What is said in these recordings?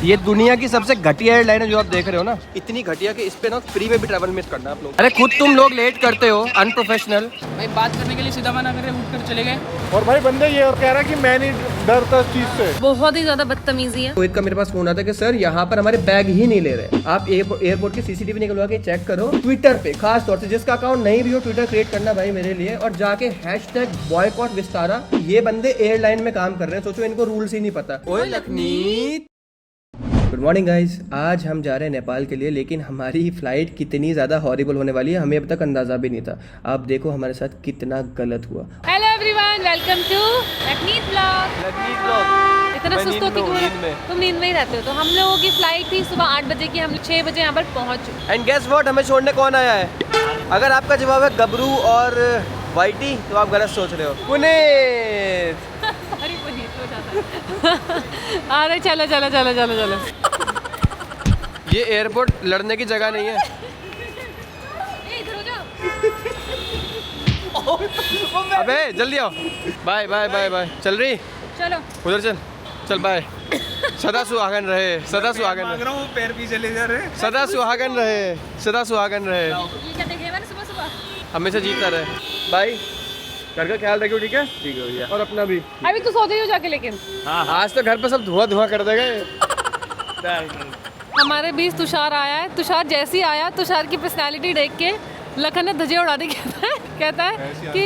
ये दुनिया की सबसे घटिया एयरलाइन है जो आप देख रहे हो ना, इतनी घटिया कि इस पे ना फ्री में भी ट्रैवल मिस करना आप लोग। अरे खुद तुम लोग लेट करते हो, अनप्रोफेशनल। भाई बात करने के लिए सीधा मना कर रहे, उठ कर चले गए। और भाई बंदे ये कह रहा है कि मैं नहीं डरता इस चीज से। बहुत ही ज्यादा बदतमीजी है। रोहित का मेरे पास फोन आता है कि सर यहाँ पर हमारे बैग ही नहीं ले रहे। आप एयरपोर्ट की सीसीटीवी निकलवा के चेक करो। ट्विटर पे खास तौर से, जिसका अकाउंट नहीं भी हो, ट्विटर क्रिएट करना भाई मेरे लिए, और जाके #बॉयकॉट विस्तारा। ये बंदे एयरलाइन में काम कर रहे हैं, सोचो इनको रूल्स ही नहीं पता। ओए लखनीत, गुड मॉर्निंग गाइस। आज हम जा रहे हैं नेपाल के लिए, लेकिन हमारी फ्लाइट कितनी ज़्यादा हॉरिबल होने वाली है हमें अब तक अंदाज़ा भी नहीं था। आप देखो हमारे साथ कितना गलत हुआ। Hello everyone, welcome to Lakhneet blog. इतना सुस्त हो कि तुम नींद में ही रहते हो। तो हम लोगों की फ्लाइट थी सुबह 8 बजे की, हम 6 बजे यहाँ पर पहुँच चुके। एंड गेस व्हाट, हमें छोड़ने कौन आया है? अगर आपका जवाब है गबरू और वाइटी तो आप गलत सोच रहे हो। पुनीत सॉरी पुनीत, हो जाता है। अरे चलो चलो चलो चलो चलो। ये एयरपोर्ट लड़ने की जगह नहीं है। इधर हो जाओ। अबे जल्दी आओ। Bye bye bye bye. चल रही, चलो उधर चल। चल बाय। सदा सुहागन रहे, सदा सुहागन रहे, पैर भी चले जा रहे। सदा सुहागन रहे, सदा सुहागन रहे, ये क्या देखे मैंने सुबह सुबह। हमेशा जीता रहे। बाय। घर का ख्याल रखियो, ठीक है? ठीक है भैया। और अपना भी। अभी तू सो रही हो जाके, लेकिन आज तो घर पे सब धुआं धुआं कर देगा। हमारे बीच तुषार आया है। तुषार जैसे ही आया, तुषार की पर्सनालिटी देख के लखन ने धजे उड़ा दी। कहता है कि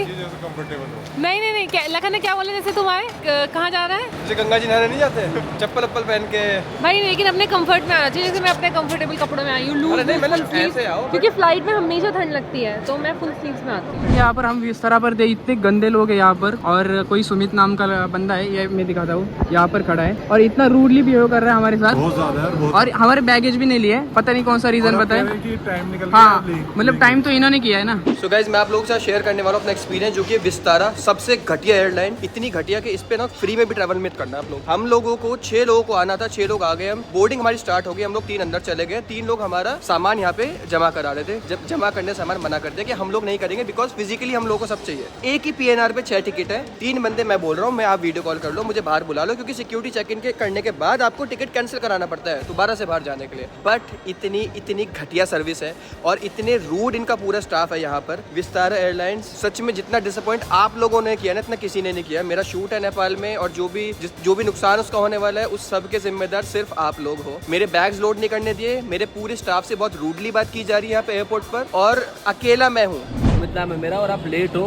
नहीं नहीं नहीं, लखन ने क्या बोला, जैसे तुम आए कहाँ जा रहा है? जैसे गंगा जी नहाने नहीं जाते, चप्पल अप्पल पहन के। भाई लेकिन अपने कंफर्ट में आना चाहिए। जैसे मैं अपने कंफर्टेबल कपड़ों में आई हूँ, लूज ऐसे आओ। क्योंकि फ्लाइट में हमेशा ठंड लगती है, तो मैं फुल स्लीव्स में आती हूँ। यहाँ पर हम इस तरह पर इतने गंदे लोग हैं यहाँ पर, और कोई सुमित नाम का बंदा है, ये मैं दिखाता हूँ, यहाँ पर खड़ा है और इतना रूडली बिहेव कर रहा है हमारे साथ। बहुत ज्यादा है। और हमारे बैगेज भी नहीं लिए, पता नहीं कौन सा रीजन बताए। टाइम निकल हाँ, मतलब टाइम तो इन्होंने किया है ना। सो गाइस, मैं आप लोगों के साथ शेयर करने वाला हूं अपना एक्सपीरियंस, जो कि विस्तारा सबसे घटिया एयरलाइन। इतनी घटिया कि इस पे ना फ्री में भी ट्रैवल मत करना आप लोग। हम लोगों को 6 लोगों को आना था, 6 लोग आ गए। हम बोर्डिंग हमारी स्टार्ट हो गई, हम लोग 3 अंदर चले गए। 3 लोग हमारा सामान यहाँ पे जमा करा रहे थे। जब जमा करने से हमारे मना कर दिया कि हम लोग नहीं करेंगे, बिकॉज फिजिकली हम लोगों को सब चाहिए। एक ही PNR पे 6 टिकट है। 3 बंदे मैं बोल रहा हूँ, मैं आप वीडियो कॉल कर लो, मुझे बाहर बुला लो, क्योंकि सिक्योरिटी चेक इन के करने के बाद आपको टिकट कैंसिल कराना पड़ता है दोबारा से बाहर जाने के लिए। बट इतनी घटिया सर्विस है और इतने रूड इनका पूरा स्टाफ है यहाँ पर। विस्तारा एयरलाइंस सच में जितना डिसअपॉइंट आप लोगों ने किया ना, इतना किसी ने नहीं किया। मेरा शूट है नेपाल में, और जो भी नुकसान उसका होने वाला है, उस सब के जिम्मेदार सिर्फ आप लोग हो। मेरे बैग्स लोड नहीं करने दिए, मेरे पूरे स्टाफ से बहुत रूडली बात की जा रही है यहाँ पे एयरपोर्ट पर, और अकेला मैं हूँ। नाम है मेरा, और आप लेट हो,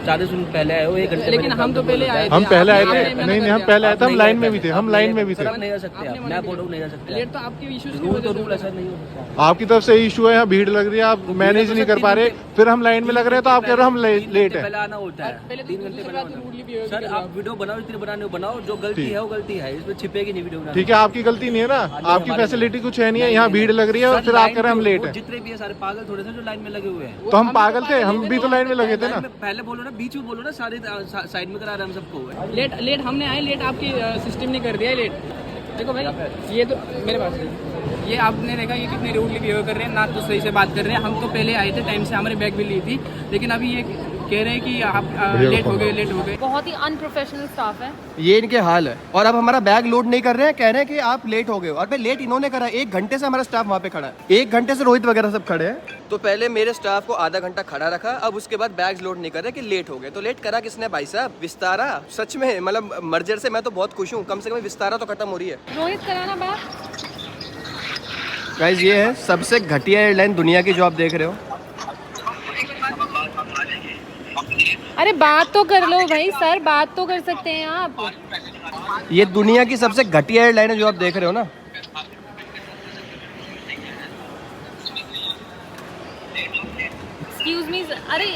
40 मिनट पहले आए हो, 1 घंटे। लेकिन हम तो पहले आए थे। हम पहले आए थे। नहीं नहीं, हम पहले आए थे, हम लाइन में भी थे। हम लाइन में भी थे। नहीं जा सकते आप, मैं बोल रहा हूँ नहीं जा सकते। लेट तो आपके इश्यूज की रूल वजह तो से रूल ऐसा नहीं हो सकता। आपकी तरफ से इशू है, यहाँ भीड़ लग रही है, आप मैनेज नहीं कर पा रहे, फिर हम लाइन में लग रहे हैं तो आप कह रहे हो हम लेट है। पहले आना होता है, 3 घंटे पहले आना। सर आप वीडियो बनाओ, जितनी बनाने हो बनाओ, जो गलती है वो गलती है, इसमें छिपेगी नहीं वीडियो। ठीक है, आपकी गलती नहीं है ना, आपकी फैसिलिटी कुछ है नहीं है, यहाँ भीड़ लग रही है और फिर आप कह रहे हैं हम लेट है। जितने भी है सारे पागल थोड़े से जो लाइन में लगे हुए हैं। तो हम पागल थे, हम भी तो लाइन में लगे थे ना। पहले बोलो ना, बीच में बोलो ना, सारे साइड में करा रहे हम सबको। लेट हमने आए, लेट आपकी सिस्टम ने कर दिया है। लेट देखो भाई, ये तो मेरे पास है। ये आपने देखा ये कितने रूडली बिहेव कर रहे हैं, ना तो सही से बात कर रहे हैं। हम तो पहले आए थे टाइम से, हमारे बैग भी ली थी, लेकिन अभी ये कह रहे हैं कि आप लेट हो गए। बहुत ही अनप्रोफेशनल स्टाफ है। ये इनके हाल है। और अब हमारा बैग लोड नहीं कर रहे हैं, कह रहे हैं कि आप लेट हो गए हो। और भाई लेट इन्होंने करा, 1 घंटे से हमारा स्टाफ वहाँ पे खड़ा है। 1 घंटे से रोहित वगैरह सब खड़े हैं। तो पहले मेरे स्टाफ को आधा घंटा खड़ा रखा, अब उसके बाद बैग्स लोड नहीं कर रहे कि लेट हो गए। तो लेट करा किसने भाई साहब? विस्तारा। सच में मतलब मर्जर से मैं तो बहुत खुश हूँ, कम से कम विस्तारा तो खत्म हो रही है। रोहित कराना बात। गाइस, ये है सबसे घटिया एयरलाइन दुनिया की जो आप देख रहे हो। अरे बात तो कर लो भाई, सर बात तो कर सकते हैं आप। ये दुनिया की सबसे घटिया एयरलाइन है जो आप देख रहे हो ना। एक्सक्यूज मी, अरे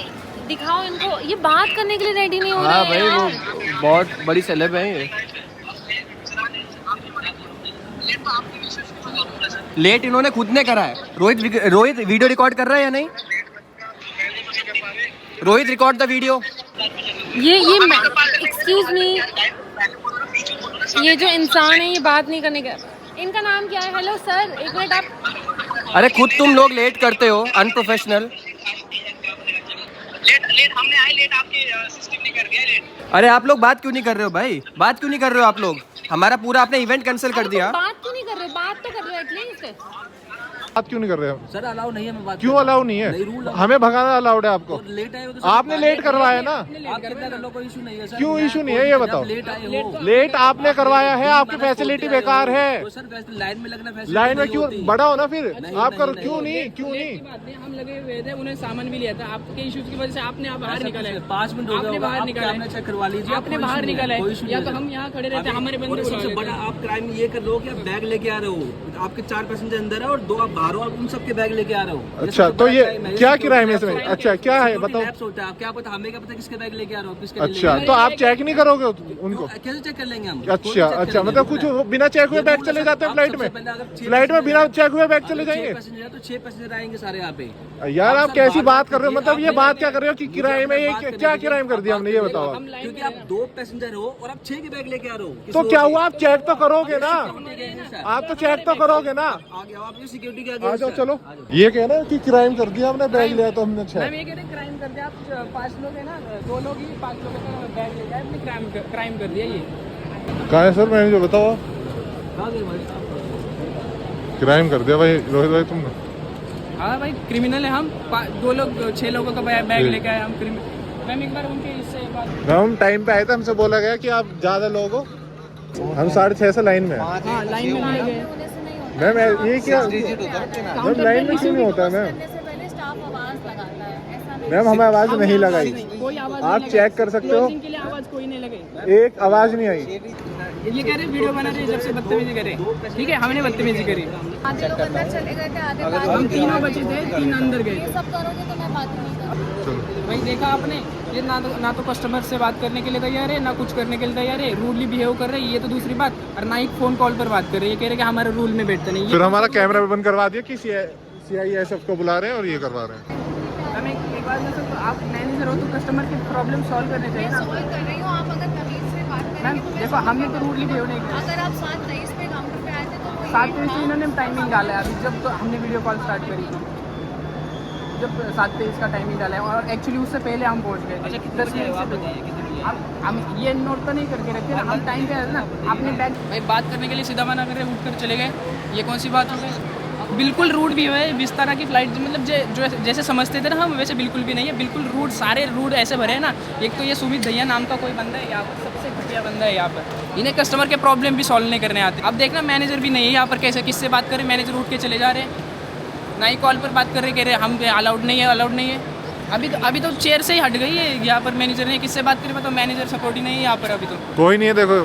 दिखाओ इनको, ये बात करने के लिए रेडी नहीं हो रहे हाँ हैं भाई, यार। वो बहुत बड़ी सेलेब है ये। लेट इन्होंने खुद ने करा है। रोहित वीडियो रिकॉर्ड कर रहा है या नहीं? Rohit record the video. ये एक्सक्यूज मी, ये जो इंसान है ये बात नहीं करने का। इनका नाम क्या है? हेलो सर, 1 मिनट आप। अरे खुद तुम लोग लेट करते हो, अनप्रोफेशनल। लेट हमने आए, लेट आपके सिस्टम ने कर दिया लेट। अरे आप लोग बात क्यों नहीं कर रहे हो भाई? बात क्यों नहीं कर रहे हो आप लोग? हमारा पूरा आपने इवेंट कैंसिल कर दिया। बात क्यों नहीं कर कर रहे हो? बात तो कर रहे हो एटलीस्ट। बात क्यों नहीं कर रहे हो? सर अलाउ नहीं है, मैं बात क्यों अलाउ नहीं नहीं, रूल है? हमें भगाना अलाउड है आपको? लेट आए हो तो आपने लेट करवाया ना, आप कितना कर लो, कोई इशू नहीं है सर। क्यों इशू नहीं है ये बताओ? लेट आए हो, लेट आपने करवाया है, आपकी फैसिलिटी बेकार है। तो सर लाइन में लगना फैसिलिटी लाइन में नहीं क्यों होती। बड़ा हो ना फिर आप करो, नहीं, क्यों नहीं। नहीं क्यों लेट नहीं? की बात नहीं, हम लगे हुए थे, उन्हें सामान भी लिया था, आपके इश्यूज की वजह से आपने आप बाहर निकाला है। 5 मिनट हो गए आपने होगा, बाहर आप निकाला कैमरा चेक करवा लीजिए, आपने कोई बाहर issue नहीं है, निकाला कोई है, issue या नहीं तो है। हम यहाँ खड़े रहते, अभी- हमारे बंदे और बुला सबसे लेते। बड़ा आप क्राइम ये कर लो कि आप बैग लेके आ रहे हो, आपके 4 पैसेंजर अंदर है और 2 आप बाहर हो, और उन सबके बैग लेके आ रहे हो। अच्छा तो ये क्या क्राइम है इसमें? अच्छा क्या है बताओ? होता है, आप क्या पता, हमें क्या पता किसके बैग लेके आ रहे हो, किसके अच्छा तो आप चेक नहीं करोगे उनको? कैसे चेक कर लेंगे हम? अच्छा मतलब कुछ बिना चेक हुए बैग चले जाते हैं फ्लाइट में? फ्लाइट में बिना चेक हुए बैग चले जाएंगे? 6 पैसेंजर तो 6 पैसेंजर आएंगे सारे यहाँ पे। यार आप कैसी बात कर रहे हो? मतलब ये बात क्या कर रहे हो कि किराए में, ये क्या क्राइम कर दिया हमने, ये बताओ आप। क्योंकि आप 2 पैसेंजर हो और आप 6 के बैग लेके आ रहे हो। तो क्या हुआ, आप चेक तो करोगे ना? आप तो चेक तो करोगे ना? आगे आओ, आप ये सिक्योरिटी के आ आगे जाओ चलो। ये कहना कि क्राइम कर दिया हमने, बैग लिया तो हमने। अच्छा मैम ये कह रहे क्राइम कर दिया, आप 5 लोग है ना, 2 लोग ही 5 लोगों का बैग लेके आए, आपने क्राइम कर दिया। ये कहाँ है सर मैनेजर बताओ? क्राइम कर दिया भाई रोहित भाई तुमने। हाँ भाई क्रिमिनल है हम, 2 लोग 6 लोगों का बैग लेके आए हम क्रिमिनल। मैम एक बार उनके इससे बात। हम टाइम पे आए थे, हमसे बोला गया कि आप ज्यादा लोग हो, हम 6:30 से लाइन में हैं। हाँ लाइन में लिए गए। मैम ये क्या मैम, लाइन में क्यों नहीं होता मैम? मैम हमें आवाज नहीं लगाई, कोई आवाज आप चेक कर सकते हो, क्लोजिंग के लिए आवाज कोई नहीं लगे। एक आवाज नहीं आई। ये कह रहे वीडियो बना रहे जब से बदतमीजी करे, ठीक है हमने बदतमीजी करी। आधे लोग अंदर चले गए थे, आधे बाहर हम तीनों बचे थे, 3 अंदर गए ये थे। सब करोगे तो मैं बात ही नहीं करूँगी। भाई देखा आपने, ये ना तो कस्टमर से बात करने के लिए तैयार है, ना कुछ करने के लिए तैयार है, रूडली बिहेव कर रहे हैं, ये तो दूसरी बात, और ना ही फोन कॉल पर बात कर रहे हैं। ये कह रहे कि हमारे रूल में बैठते नहीं। फिर हमारा कैमरा भी बंद करवा दिया कि CISF को बुला रहे हैं और ये करवा रहे हैं। हम एक बात नहीं, तो आप मैनेजर हो तो कस्टमर की प्रॉब्लम सॉल्व करने चाहिए ना। सॉल्व कर रही हूँ, आप अगर तमीज से बात मैम करेंगे तो मैं देखो हमने तो रूडली बिहेव नहीं किया। अगर आप 7:23 पे काउंटर पे आए थे तो वो 7:23 इन्होंने टाइमिंग डाला है अभी, जब तो हमने वीडियो कॉल स्टार्ट करी थी, जब 7:23 का टाइमिंग डाला है, और एक्चुअली उससे पहले हम पहुंच गए थे। 10 मिनट से पहले। अब हम ये नोट तो नहीं करके रखे ना, हम टाइम पे आए ना। आपने बैग भाई बात करने के लिए सीधा मना कर रहे, उठ कर चले गए, ये कौन सी बात हो गई? बिल्कुल रूड भी है विस्तारा की फ्लाइट, मतलब जो जैसे समझते थे ना हम, वैसे बिल्कुल भी नहीं है। बिल्कुल रूड, सारे रूड ऐसे भरे हैं ना। एक तो ये सुमित भैया नाम का कोई बंदा है यहाँ पर, सबसे घटिया बंदा है यहाँ पर। इन्हें कस्टमर के प्रॉब्लम भी सॉल्व नहीं करने आते। अब देखना मैनेजर भी नहीं है यहाँ पर, कैसे किससे बात करें? मैनेजर उठ के चले जा रहे हैं, ना ही कॉल पर बात कर रहे, कह रहे हम अलाउड नहीं है। अभी तो चेयर से ही हट गई है यहाँ पर मैनेजर ने, किससे बात करें? तो मैनेजर सपोर्ट ही नहीं है यहाँ पर अभी तो। कोई नहीं है, देखो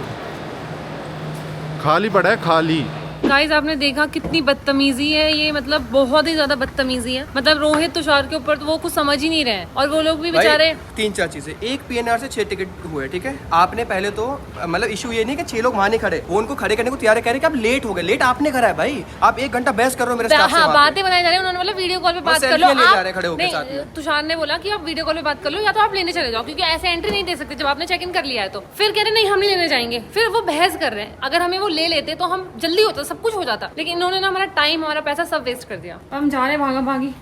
खाली पड़ा है, खाली। गाइस आपने देखा कितनी बदतमीजी है ये, मतलब बहुत ही ज्यादा बदतमीजी है। मतलब रोहित तुषार के ऊपर तो वो कुछ समझ ही नहीं रहे हैं, और वो लोग भी बेचारे। 3-4 चीजें। एक PNR से 6 टिकट हुए, ठीक है। आपने पहले तो मतलब इशू ये नहीं कि 6 लोग वहां नहीं खड़े, वो उनको खड़े करने को तैयार कह रहे कि आप लेट हो गए। लेट आपने करा है भाई, आप 1 घंटा बहस कर रहे हो मेरे स्टाफ से। हाँ बातें बनाई जा रही है, उन्होंने बोला वीडियो कॉल पे बात कर लो selfie ले जा आप। रहे हैं खड़े होके साथ नहीं, में। तुषार ने बोला कि आप वीडियो कॉल पे बात कर लो, या तो आप लेने चले जाओ, क्योंकि ऐसे एंट्री नहीं दे सकते जब आपने चेक इन कर लिया है तो। फिर कह रहे नहीं हम नहीं लेने जाएंगे, फिर वो बहस कर रहे हैं। अगर हमें वो ले लेते तो हम जल्दी होता, सब कुछ हो जाता, लेकिन इन्होंने ना हमारा टाइम, हमारा पैसा सब वेस्ट कर दिया। हम जा रहे हैं भागा भागी।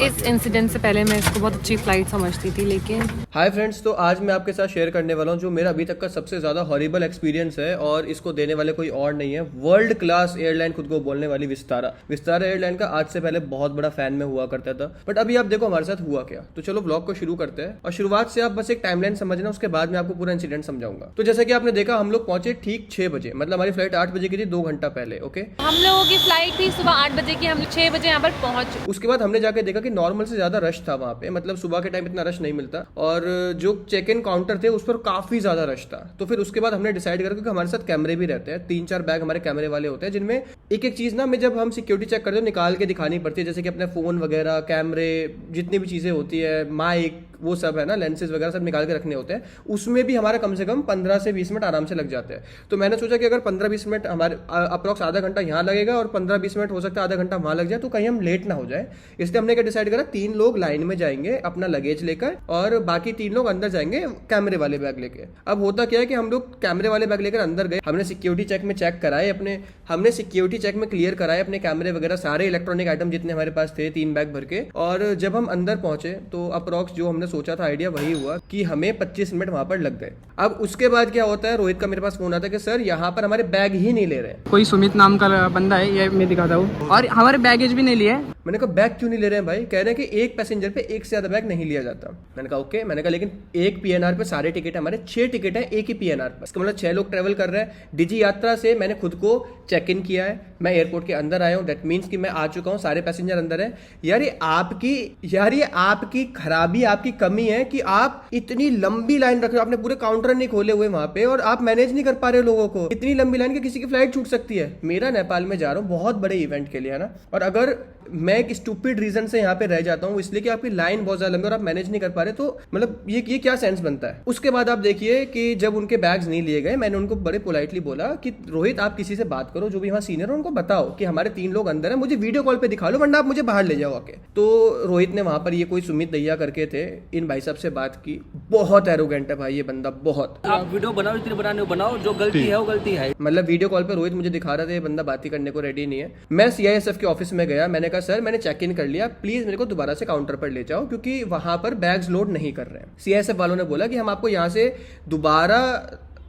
इस इंसिडेंट से पहले मैं इसको बहुत अच्छी फ्लाइट समझती थी, लेकिन हाय फ्रेंड्स, तो आज मैं आपके साथ शेयर करने वाला हूँ जो मेरा अभी तक का सबसे ज़्यादा हॉरिबल एक्सपीरियंस है, और इसको देने वाले कोई और नहीं है, वर्ल्ड क्लास एयरलाइन खुद को बोलने वाली विस्तारा एयरलाइन का आज से पहले बहुत बड़ा फैन में हुआ करता था। बट अभी आप देखो हमारे साथ हुआ क्या। तो चलो ब्लॉग को शुरू करते हैं, और शुरुआत से आप बस एक टाइमलाइन समझना, उसके बाद मैं आपको पूरा इंसिडेंट समझाऊंगा। तो जैसे कि आपने देखा, हम लोग पहुंचे ठीक 6 बजे, मतलब हमारी फ्लाइट 8 बजे की थी, 2 घंटा पहले। ओके, हम लोगों की फ्लाइट थी सुबह 8 बजे की, हम लोग 6 बजे यहाँ पर पहुंच। उसके बाद हमने जाके देखा कि नॉर्मल से ज्यादा रश था वहां पे, मतलब सुबह के टाइम इतना रश नहीं मिलता, और जो चेक इन काउंटर थे उस पर काफी ज्यादा रश था। तो फिर उसके बाद हमने डिसाइड करा, क्योंकि हमारे साथ कैमरे भी रहते हैं, 3-4 बैग हमारे कैमरे वाले होते हैं, जिनमें एक एक चीज ना मैं जब हम सिक्योरिटी चेक करते हैं निकाल के दिखानी पड़ती है, जैसे कि अपने फोन वगैरह, कैमरे, जितनी भी चीजें होती है, माइक, वो सब है ना, लेंसेज वगैरह सब निकाल के रखने होते हैं। उसमें भी हमारा कम से कम 15 से 20 मिनट आराम से लग जाते हैं। तो मैंने सोचा कि अगर 15-20 मिनट हमारे अप्रॉक्स आधा घंटा यहाँ लगेगा और 15-20 मिनट हो सकता है आधा घंटा वहां लग जाए, तो कहीं हम लेट ना हो जाए। इसलिए हमने क्या डिसाइड करा, 3 लोग लाइन में जाएंगे अपना लगेज लेकर, और बाकी 3 लोग अंदर जाएंगे कैमरे वाले बैग लेके। अब होता क्या है कि हम लोग कैमरे वाले बैग लेकर अंदर गए, हमने सिक्योरिटी चेक में चेक कराए अपने, हमने सिक्योरिटी चेक में क्लियर कराए अपने कैमरे वगैरह, सारे इलेक्ट्रॉनिक आइटम जितने हमारे पास थे, 3 बैग भर के। और जब हम अंदर पहुंचे तो अप्रॉक्स जो हमने सोचा था आइडिया वही हुआ कि हमें 25 मिनट वहां पर लग गए। अब उसके बाद क्या होता है, रोहित का मेरे पास फोन आता है कि सर यहाँ पर हमारे बैग ही नहीं ले रहे हैं। कोई सुमित नाम का बंदा है, ये मैं दिखाता हूँ, और हमारे बैगेज भी नहीं लिए। मैंने कहा बैग क्यों नहीं ले रहे हैं भाई? कह रहे हैं कि एक पैसेंजर पे एक से ज्यादा बैग नहीं लिया जाता। मैंने कहा ओके। मैंने कहा लेकिन एक पीएनआर पे सारे टिकट है, हमारे 6 टिकट है एक ही पीएनआर पे, इसका मतलब 6 लोग ट्रेवल कर रहे हैं। डिजी यात्रा से मैंने खुद को चेक इन किया है, मैं एयरपोर्ट के अंदर आया हूँ, दैट मीन्स कि मैं आ चुका हूँ, सारे पैसेंजर अंदर है। यार ये आपकी खराबी, आपकी कमी है कि आप इतनी लंबी लाइन रख रहे हो, आपने पूरे काउंटर नहीं खोले हुए वहां पे और आप मैनेज नहीं कर पा रहे हो लोगों को। इतनी लंबी लाइन कि किसी की फ्लाइट छूट सकती है। मेरा नेपाल में जा रहा हूँ बहुत बड़े इवेंट के लिए, है ना, और अगर मैं एक स्टूपिड रीजन से यहाँ पे रह जाता हूँ इसलिए कि आपकी लाइन बहुत ज्यादा लंबी और आप मैनेज नहीं कर पा रहे, तो मतलब ये क्या सेंस बनता है। उसके बाद आप देखिए कि जब उनके बैग्स नहीं लिए गए, मैंने उनको बड़े पोलाइटली बोला कि रोहित आप किसी से बात करो, जो भी वहाँ सीनियर है उनको बताओ कि हमारे 3 लोग अंदर है, मुझे वीडियो कॉल पे दिखा लो, वरना आप मुझे बाहर ले जाओ आके। तो रोहित ने वहां पर, ये कोई सुमित दैया करके थे, इन भाई साहब से बात की। बहुत एरोगेंट है भाई ये बंदा, बहुत। आप वीडियो बनाओ, जितने बनाने बनाओ, जो गलती है वो गलती है। मतलब वीडियो कॉल पे रोहित मुझे दिखा रहा था ये बंदा बात ही करने को रेडी नहीं है। मैं CISF के ऑफिस में गया, मैंने कहा सर मैंने चेक इन कर लिया, प्लीज मेरे को दोबारा से काउंटर पर ले जाओ क्योंकि वहां पर बैग्स लोड नहीं कर रहे हैं। CISF वालों ने बोला कि हम आपको यहाँ से दोबारा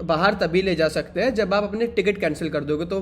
बाहर तभी ले जा सकते हैं जब आप अपने टिकट कैंसिल कर दोगे। तो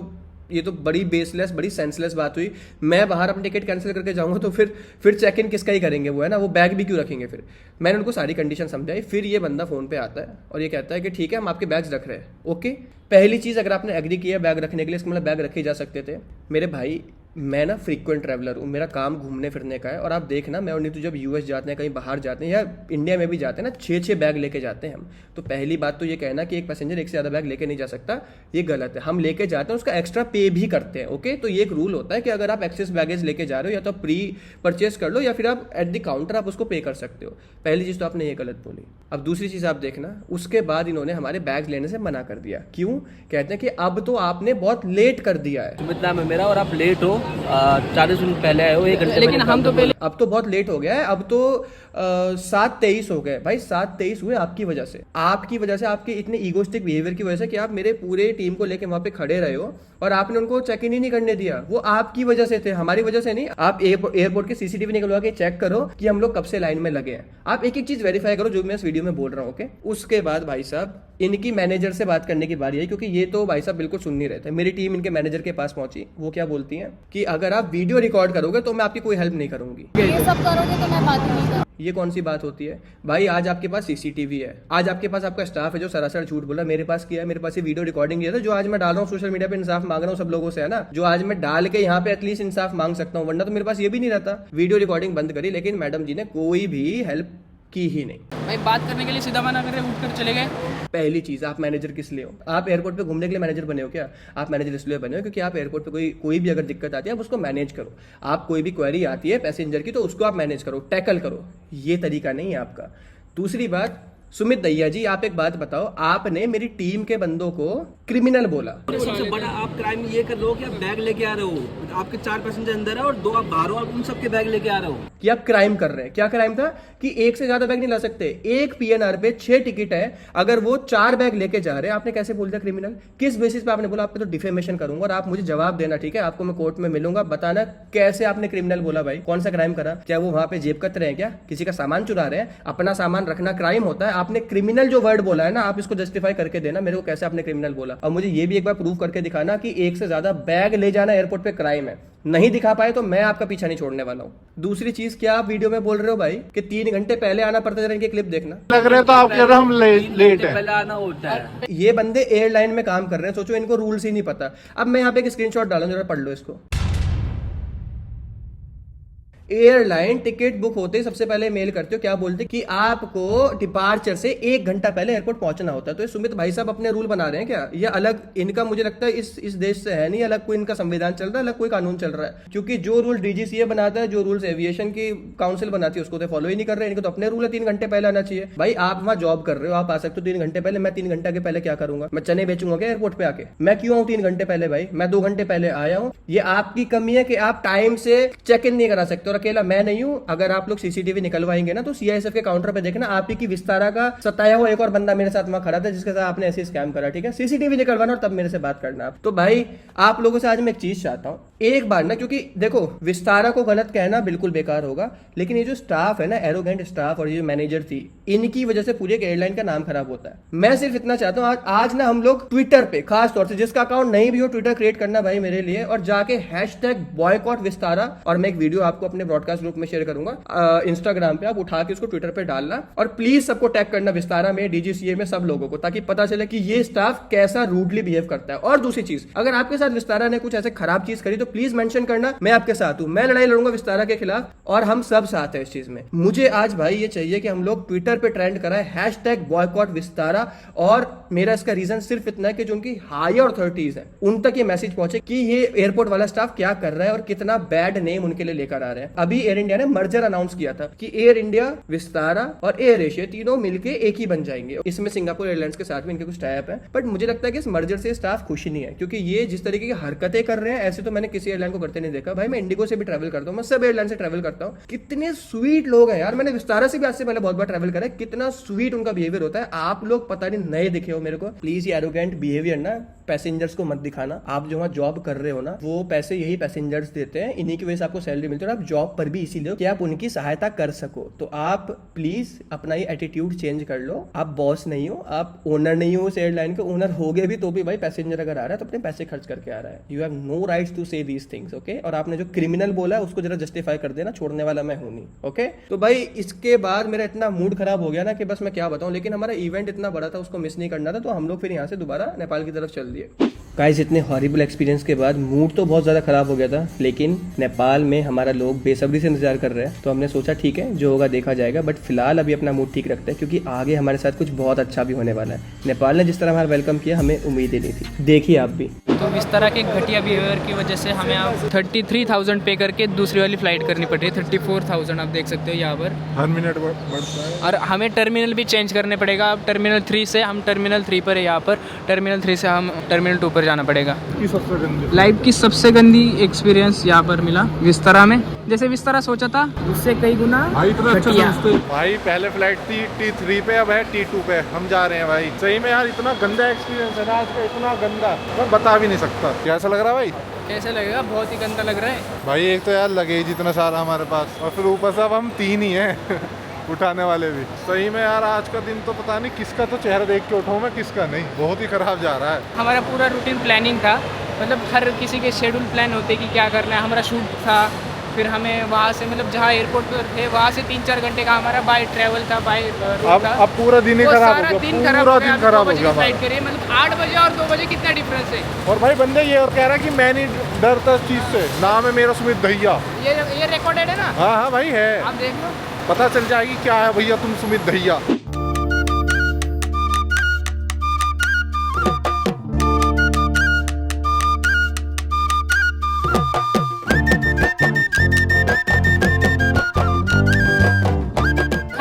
ये तो बड़ी बेसलेस, बड़ी सेंसलेस बात हुई। मैं बाहर अपनी टिकट कैंसिल करके जाऊंगा तो फिर चेक इन किसका ही करेंगे वो, है ना, वो बैग भी क्यों रखेंगे फिर। मैंने उनको सारी कंडीशन समझाई। फिर ये बंदा फोन पे आता है और ये कहता है कि ठीक है हम आपके बैग्स रख रहे हैं। ओके, पहली चीज अगर आपने एग्री किया बैग रखने के लिए, इसका मतलब बैग रखे जा सकते थे। मेरे भाई मैं ना फ्रीक्वेंट ट्रैवलर हूँ, मेरा काम घूमने फिरने का है, और आप देखना मैं और नीतू जब US जाते हैं, कहीं बाहर जाते हैं या इंडिया में भी जाते हैं ना, 6 बैग लेके जाते हैं हम। तो पहली बात तो ये कहना कि एक पैसेंजर एक से ज़्यादा बैग लेके नहीं जा सकता, ये गलत है। हम लेके जाते हैं, उसका एक्स्ट्रा पे भी करते हैं। ओके, तो ये एक रूल होता है कि अगर आप एक्सेस बैगेज लेके जा रहे हो या तो प्री परचेज कर लो या फिर आप एट द काउंटर आप उसको पे कर सकते हो। पहली चीज़ तो आपने ये गलत बोली। अब दूसरी चीज़ आप देखना, उसके बाद इन्होंने हमारे बैग लेने से मना कर दिया। क्यों? कहते हैं कि अब तो आपने बहुत लेट कर दिया है। सुमित नाम है मेरा और आप लेट हो, 40 मिनट पहले आए हो, 1 घंटे। लेकिन हम तो पहले, अब तो बहुत लेट हो गया है, अब तो 7:23 हो गए भाई। 7:23 हुए आपकी वजह से, आपके इतने ईगोस्टिक बिहेवियर की वजह से कि आप मेरे पूरे टीम को लेके वहां पे खड़े रहे हो और आपने उनको चेक इन ही नहीं करने दिया। वो आपकी वजह से थे, हमारी वजह से नहीं। आप एयरपोर्ट के CCTV निकलवा के चेक करो कि हम लोग कब से लाइन में लगे हैं। आप एक एक चीज वेरीफाई करो जो मैं इस वीडियो में बोल रहा हूँ। ओके, उसके बाद भाई साहब इनकी मैनेजर से बात करने की बारी आई, क्योंकि ये तो भाई साहब बिल्कुल सुन नहीं रहे थे। मेरी टीम इनके मैनेजर के पास पहुंची। वो क्या बोलती हैं कि अगर आप वीडियो रिकॉर्ड करोगे तो मैं आपकी कोई हेल्प नहीं करूंगी। ये सब करोगे तो मैं बात ही नहीं करूँ। ये कौन सी बात होती है भाई? आज आपके पास CCTV है, आज आपके पास आपका स्टाफ है जो सरासर झूठ बोला। मेरे पास किया है, मेरे पास ये वीडियो रिकॉर्डिंग किया था जो आज मैं डाल रहा हूँ सोशल मीडिया पे, इंसाफ मांग रहा हूँ सब लोगों से, है ना, जो आज मैं डाल के यहाँ पे एटलीस्ट इंसाफ मांग सकता हूँ, वरना तो मेरे पास ये भी नहीं रहता। वीडियो रिकॉर्डिंग बंद करी, लेकिन मैडम जी ने कोई भी हेल्प की ही नहीं। भाई बात करने के लिए सीधा मना कर रहे, उठकर चले गए। पहली चीज, आप मैनेजर किस लिए हो? आप एयरपोर्ट पे घूमने के लिए मैनेजर बने हो क्या? आप मैनेजर इसलिए बने हो क्योंकि आप एयरपोर्ट पे कोई भी अगर दिक्कत आती है आप उसको मैनेज करो। आप कोई भी क्वेरी आती है पैसेंजर की तो उसको आप मैनेज करो, टैकल करो। ये तरीका नहीं है आपका। दूसरी बात, सुमित दैया जी आप एक बात बताओ, आपने मेरी टीम के बंदों को क्रिमिनल बोला। सबसे बड़ा आप क्राइम ये कर रहे हो कि आप बैग लेके आ रहे हो, आपके 4 पैसेंजर अंदर है और 2 आप बाहर हो और उन सबके बैग लेके आ रहे हो। कि आप क्राइम कर रहे हैं। क्या क्राइम था कि एक से ज्यादा बैग नहीं ला सकते। एक पीएनआर पे 6 टिकट है, अगर वो 4 बैग लेके जा रहे हैं, आपने कैसे बोल दिया क्रिमिनल? किस बेसिस पे आपने बोला? आप पे तो डिफेमेशन करूंगा और आप मुझे जवाब देना, ठीक है? आपको मैं कोर्ट में मिलूंगा, बताना कैसे आपने क्रिमिनल बोला भाई, कौन सा क्राइम करा? क्या वो वहां पे जेब कत रहे हैं? क्या किसी का सामान चुरा रहे हैं? अपना सामान रखना क्राइम होता है। आपने क्रिमिनल जो वर्ड बोला है ना, आप इसको जस्टिफाई करके देना मेरे को कैसे आपने क्रिमिनल बोला, और मुझे ये भी एक बार प्रूव करके दिखाना कि एक से ज्यादा बैग ले जाना एयरपोर्ट पे क्राइम है। नहीं दिखा पाए तो मैं आपका पीछा नहीं छोड़ने वाला हूँ। दूसरी चीज, क्या आप वीडियो में बोल रहे हो भाई कि 3 घंटे पहले आना पड़ता है? जरा इनकी क्लिप देखना। लग रहे तो आप कह रहे हम लेट है। पहले आना होता है। ये बंदे एयरलाइन में काम कर रहे हैं, सोचो इनको रूल्स ही नहीं पता। अब मैं यहाँ पे एक स्क्रीनशॉट डालूं, जरा पढ़ लो इसको। एयरलाइन टिकट बुक होते ही सबसे पहले मेल करते हो, क्या बोलते कि आपको डिपार्चर से 1 घंटा पहले एयरपोर्ट पहुंचना होता है। तो ये सुमित भाई साहब अपने रूल बना रहे हैं क्या? ये अलग इनका, मुझे लगता है इस देश से है नहीं, अलग कोई इनका संविधान चल रहा है, अलग कोई कानून चल रहा है। क्योंकि जो रूल DGCA बनाता है, जो रूल्स एविएशन की काउंसिल बनाती है, उसको तो फॉलो ही नहीं कर रहे। इनको तो अपने रूल है 3 घंटे पहले आना चाहिए। भाई आप वहां जॉब कर रहे हो, आप आ सकते हो 3 घंटे पहले। मैं 3 घंटे के पहले क्या करूंगा? मैं चने बेचूंगा क्या एयरपोर्ट पे आके? मैं क्यों आऊं 3 घंटे पहले? भाई मैं 2 घंटे पहले आया हूं। ये आपकी कमी है कि आप टाइम से चेक इन नहीं करा सकते। और अकेला मैं नहीं हूं, अगर आप लोग CCTV निकलवाएंगे ना तो CISF के काउंटर पे देखना, आप ही की विस्तारा का सताया हुआ एक और बंदा मेरे साथ वहां खड़ा था जिसके साथ आपने ऐसे स्कैम करा, ठीक है? CCTV निकलवाना और तब मेरे से बात करना आप। तो भाई आप लोगों से आज मैं एक चीज चाहता हूं, एक बार ना, क्योंकि देखो विस्तारा को गलत कहना बिल्कुल बेकार होगा, लेकिन ये जो स्टाफ है ना, एरोगेंट स्टाफ, और ये जो मैनेजर थी, इनकी वजह से पूरी एक एयरलाइन का नाम खराब होता है। मैं सिर्फ इतना चाहता हूँ आज ना हम लोग ट्विटर पे, खास तौर से जिसका अकाउंट नहीं भी हो, ट्विटर क्रिएट करना भाई मेरे लिए, और जाके #बॉयकॉट विस्तारा, और मैं एक वीडियो आपको अपने ब्रॉडकास्ट ग्रुप में शेयर करूंगा इंस्टाग्राम पे, आप उठा के उसको ट्विटर पे डालना, और प्लीज सबको टैग करना विस्तारा में, DGCA में, सब लोगों को, ताकि पता चले कि ये स्टाफ कैसा रूडली बिहेव करता है। और दूसरी चीज, अगर आपके साथ विस्तारा ने कुछ ऐसे खराब चीज करी तो प्लीज मेंशन करना, मैं आपके साथ हूं, मैं लड़ाई लड़ूंगा विस्तारा के खिलाफ, और हम सब साथ हैं इस चीज में। मुझे आज भाई ये चाहिए कि हम लोग ट्विटर पे ट्रेंड कराएं #बॉयकॉट विस्तारा, और मेरा इसका रीजन सिर्फ इतना है कि जो उनकी हायर अथॉरिटीज है उन तक ये मैसेज पहुंचे कि ये एयरपोर्ट वाला स्टाफ क्या कर रहा है और कितना बैड नेम उनके लिए लेकर आ रहे हैं। अभी एयर इंडिया ने मर्जर अनाउंस किया था कि एयर इंडिया, विस्तारा और एयर एशिया तीनों मिलके एक ही बन जाएंगे। इसमें सिंगापुर एयरलाइंस के साथ भी इनके कुछ टाइप है, बट मुझे लगता है कि इस मर्जर से स्टाफ खुश नहीं है, क्योंकि ये जिस तरीके की हरकतें कर रहे हैं ऐसे तो मैंने किसी एयरलाइन को करते नहीं देखा। भाई मैं इंडिगो से भी ट्रैवल करता हूँ, मैं सब एयरलाइन से ट्रैवल करता हूँ, कितने स्वीट लोग हैं यार। मैंने विस्तारा से भी आज से पहले बहुत बार ट्रैवल करा है, कितना स्वीट उनका बिहेवियर होता है। आप लोग पता नहीं नए दिखे हो मेरे को, प्लीज ये एरोगेंट बिहेवियर ना पैसेंजर्स को मत दिखाना। आप जो वहाँ जॉब कर रहे हो ना, वो पैसे यही पैसेंजर्स देते हैं, इन्हीं की वजह से आपको सैलरी मिलती है, और आप जॉब पर भी इसीलिए हो कि आप उनकी सहायता कर सको। तो आप प्लीज अपना ये एटीट्यूड चेंज कर लो। आप बॉस नहीं हो, आप ओनर नहीं हो उस एयरलाइन के, ओनर होगे भी तो भी भाई पैसेंजर अगर आ रहा है तो अपने पैसे खर्च करके आ रहा है। You have no rights to say these things, okay. और आपने जो क्रिमिनल बोला है उसको जरा जस्टिफाई कर देना, छोड़ने वाला मैं हूं नहीं, ओके। तो भाई इसके बाद मेरा इतना मूड खराब हो गया ना कि बस मैं क्या बताऊं, लेकिन हमारा इवेंट इतना बड़ा था, उसको मिस नहीं करना था, तो हम लोग फिर यहाँ से दोबारा नेपाल की तरफ चल दिए। गाइस इतने हॉरिबल एक्सपीरियंस के बाद मूड तो बहुत ज़्यादा ख़राब हो गया था, लेकिन नेपाल में हमारा लोग बेसब्री से इंतजार कर रहे हैं, तो हमने सोचा ठीक है जो होगा देखा जाएगा, बट फिलहाल अभी अपना मूड ठीक रखते हैं, क्योंकि आगे हमारे साथ कुछ बहुत अच्छा भी होने वाला है। नेपाल ने जिस तरह हमारा वेलकम किया, हमें उम्मीद ही नहीं थी। देखिए आप भी। तो इस तरह के घटिया बिहेवियर की वजह से हमें अब 33,000 पे करके दूसरी वाली फ्लाइट करनी पड़ रही है। 34,000 आप देख सकते हो यहाँ पर, हर मिनट बढ़ता है। और हमें टर्मिनल भी चेंज करने पड़ेगा। अब टर्मिनल 3 से हम टर्मिनल 3 पर है यहाँ पर, टर्मिनल 3 से हम टर्मिनल 2 पर जाना पड़ेगा। लाइफ की सबसे गंदी एक्सपीरियंस यहाँ पर मिला विस्तारा में। जैसे विस्तारा सोचा था उससे कई गुना घटिया। भाई पहले फ्लाइट थी T3 पे, अब है T2 पे, हम जा रहे हैं भाई। सही में यार इतना गंदा एक्सपीरियंस है ना आज का, इतना गंदा मैं बता भी नहीं सकता। कैसा लग रहा है भाई? कैसे लगेगा? बहुत ही गंदा लग रहा है भाई। एक तो यार लगेज इतना सारा हमारे पास, और फिर ऊपर से अब हम 3 ही हैं उठाने वाले भी। सही में यार आज का दिन तो पता नहीं किसका तो चेहरा देख के उठाऊं मैं, किसका नहीं। बहुत ही खराब जा रहा है। हमारा पूरा रूटीन प्लानिंग था, मतलब हर किसी के शेड्यूल प्लान होते कि क्या करना है। हमारा शूट था, फिर हमें वहाँ से मतलब जहाँ एयरपोर्ट पर थे वहाँ से 3-4 घंटे का हमारा बाय ट्रैवल था, बाय रोड था। अब पूरा दिन ही खराब हो गया, पूरा दिन खराब हो गया। फ्लाइट करिए मतलब 8 बजे और 2 बजे कितना डिफरेंस है। और भाई बंदे ये और कह रहा है कि मैं नहीं डरता इस चीज से। नाम है मेरा सुमित दहिया। ये रिकॉर्डेड है ना? हाँ हाँ भाई है, आप देख लो, पता चल जाएगी क्या है भैया तुम सुमित दहिया।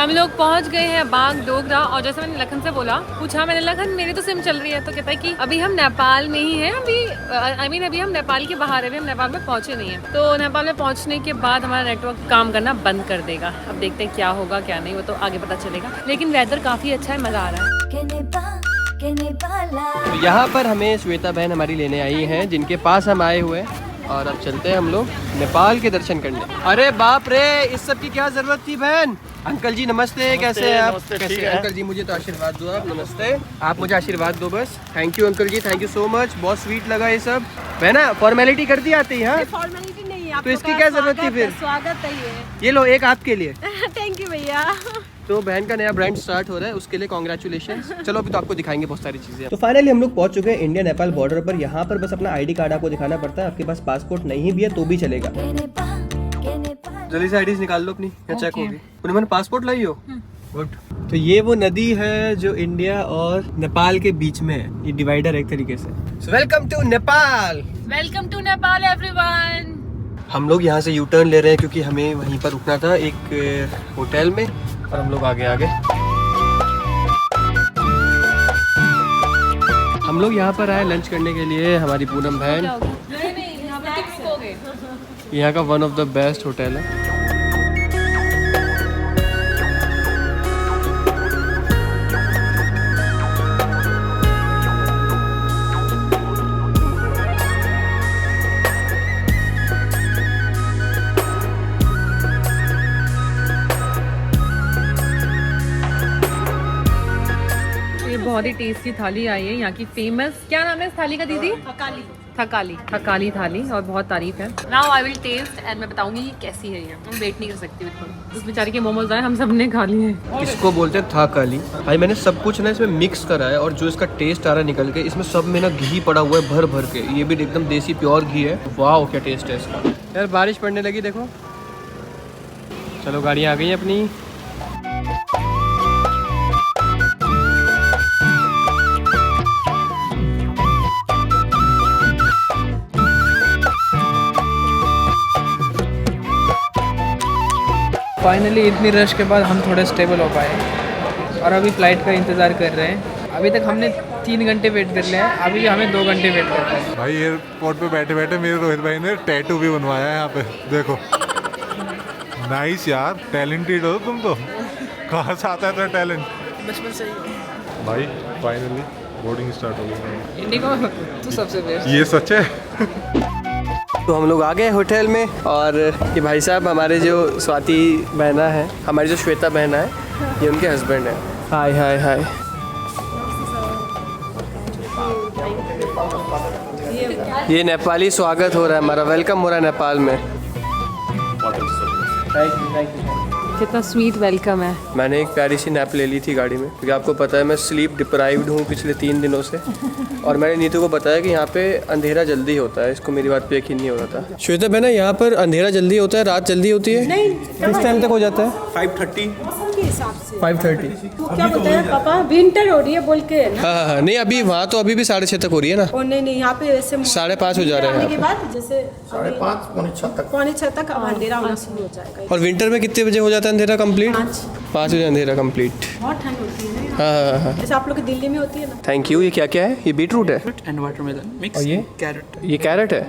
हम लोग पहुंच गए हैं बाग डोगरा, और जैसे मैंने लखन से बोला, पूछा मैंने, लखन मेरी तो सिम चल रही है, तो कहता है कि अभी हम नेपाल में ही हैं, अभी अभी हम नेपाल के बाहर है, हम नेपाल में पहुंचे नहीं हैं। तो नेपाल में पहुंचने के बाद हमारा नेटवर्क काम करना बंद कर देगा। अब देखते हैं क्या होगा क्या नहीं, वो तो आगे पता चलेगा। लेकिन वेदर काफी अच्छा है, मजा आ रहा है। तो यहाँ पर हमें श्वेता बहन हमारी लेने आई हैं, जिनके पास हम आए हुए हैं, और अब चलते हैं हम लोग नेपाल के दर्शन करने। अरे बाप रे, इस सब की क्या जरूरत थी बहन। अंकल जी नमस्ते, कैसे हैं आप? कैसे अंकल जी? मुझे तो आशीर्वाद दो आप। नमस्ते, आप मुझे आशीर्वाद दो बस। Thank you uncle ji, thank you so much, बहुत स्वीट लगा ये सब। है ना, फॉर्मेलिटी कर दी आती है। फॉर्मेलिटी नहीं है, तो इसकी क्या जरूरत थी फिर? स्वागत है ये लो एक आपके लिए। थैंक यू भैया। तो बहन का नया ब्रांड स्टार्ट हो रहा है, उसके लिए कॉन्ग्रेचुलेशंस। चलो अभी तो आपको दिखाएंगे बहुत सारी चीजें। तो फाइनली हम लोग पहुंच चुके हैं इंडिया नेपाल बॉर्डर पर। यहाँ पर बस अपना आईडी कार्ड आपको दिखाना पड़ता है, आपके पास पासपोर्ट नहीं भी है तो भी चलेगा। जल्दी से आईडीज निकाल लो अपनी, या चेक होगी। उन्होंने पासपोर्ट लाई हो? गुड। तो ये वो नदी है जो इंडिया और नेपाल के बीच में है, ये डिवाइडर है एक तरीके से। Welcome to Nepal. Welcome to Nepal everyone. हम लोग यहाँ से यू टर्न ले रहे हैं क्योंकि हमें वहीं पर रुकना था एक होटल में, और हम लोग आगे हम लोग यहाँ पर आए लंच करने के लिए। हमारी पूनम बहन, यहाँ का one of the best hotel है। बहुत ही टेस्टी थाली आई है यहाँ की फेमस। क्या नाम है इस थाली का दीदी? थकाली थाली और बहुत तारीफ है। Now I will test and मैं बताऊंगी कि कैसी है ये। मैं वेट नहीं कर सकती बिल्कुल। उस बेचारी के मोमोज आए, हम सब ने खा लिए। इसको बोलते हैं थाकाली। भाई मैंने सब कुछ ना इसमें मिक्स करा है और जो इसका टेस्ट आ रहा है निकल के, इसमें सब में ना घी पड़ा हुआ है भर भर के। ये भी एकदम देसी प्योर घी है। वाह क्या टेस्ट है इसका। यार बारिश पड़ने लगी देखो। चलो गाड़ियाँ आ गई अपनी। फाइनली इतनी रश के बाद हम थोड़े स्टेबल हो पाए और अभी फ़्लाइट का इंतज़ार कर रहे हैं। अभी तक हमने 3 घंटे वेट कर लिया है, अभी हमें 2 घंटे वेट करना है। भाई एयरपोर्ट पे बैठे बैठे मेरे रोहित भाई ने टैटू भी बनवाया है यहाँ पे, देखो। नाइस यार, टैलेंटेड हो तुम तो। कहाँ से आता है तेरा टैलेंट? बचपन से ही। भाई फाइनली बोर्डिंग स्टार्ट हो गई। इंडिगो तो सबसे बेस्ट। ये सच है। तो हम लोग आ गए होटल में और ये भाई साहब हमारे जो स्वाति बहना है, हमारी जो श्वेता बहना है, ये उनके हस्बैंड है। हाय हाय हाय। ये नेपाली स्वागत हो रहा है हमारा, वेलकम हो रहा है नेपाल में। Thank you. कितना स्वीट वेलकम है। मैंने एक प्यारी सी नैप ले ली थी गाड़ी में, क्योंकि आपको पता है मैं स्लीप डिप्राइव्ड हूँ पिछले 3 दिनों से। और मैंने नीतू को बताया कि यहाँ पे अंधेरा जल्दी होता है। इसको मेरी बात पे यकीन नहीं हो रहा था। श्वेता बहना, यहाँ पर अंधेरा जल्दी होता है, रात जल्दी होती है? नहीं। किस टाइम तक हो जाता है? 5:30 के हिसाब से 5:30। वो क्या बोलते हैं पापा, विंटर हो रही है बोल के ना? हाँ, नहीं अभी वहाँ तो अभी भी 6:30 तक हो रही है ना। और नहीं यहाँ पे वैसे 5:30 हो जा रहा है आने के बाद जैसे 5:30 पौने 6 तक अब अंधेरा होना शुरू हो जाएगा। और विंटर में कितने बजे हो जाता है अंधेरा कंप्लीट? 5 बजे अंधेरा कंप्लीट। बहुत ठंड होती है ना, हाँ। जैसे आप लोग की दिल्ली में होती है ना। Thank you. ये क्या क्या है? ये बीटरूट है एंड वाटरमेलन मिक्स। और ये कैरेट। ये कैरेट है।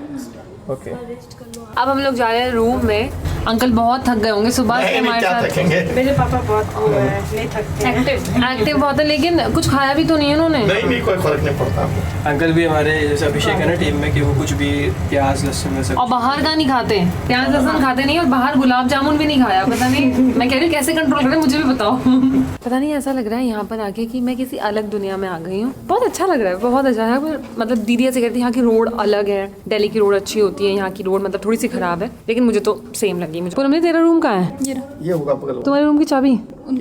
ओके। अब हम लोग जा रहे हैं रूम में। अंकल बहुत थक गए होंगे सुबह से हमारे साथ। मेरे पापा बहुत वो है, नहीं थकते हैं। एक्टिव बहुत है, लेकिन कुछ खाया भी तो नहीं है उन्होंने। नहीं कोई फर्क नहीं पड़ता। अंकल भी हमारे जैसे अभिषेक है ना टीम में, कि वो कुछ भी प्याज लहसुन में सब। और बाहर का नहीं खाते, प्याज लहसुन खाते नहीं, और बाहर गुलाब जामुन भी नहीं खाया। पता नहीं, मैं कह रही हूँ कैसे कंट्रोल करें, मुझे भी बताओ। पता नहीं, ऐसा लग रहा है यहाँ पर आके कि मैं किसी अलग दुनिया में आ गई हूँ। बहुत अच्छा लग रहा है, बहुत अच्छा है। मतलब दीदी ऐसे कहती है यहाँ की रोड अलग है, दिल्ली की रोड अच्छी होती है, यहाँ की रोड मतलब थोड़ी सी खराब है, लेकिन मुझे तो सेम लगी। मुझे पूनम, तेरा रूम कहाँ है? ये होगा बगल तुम्हारे रूम की चाबी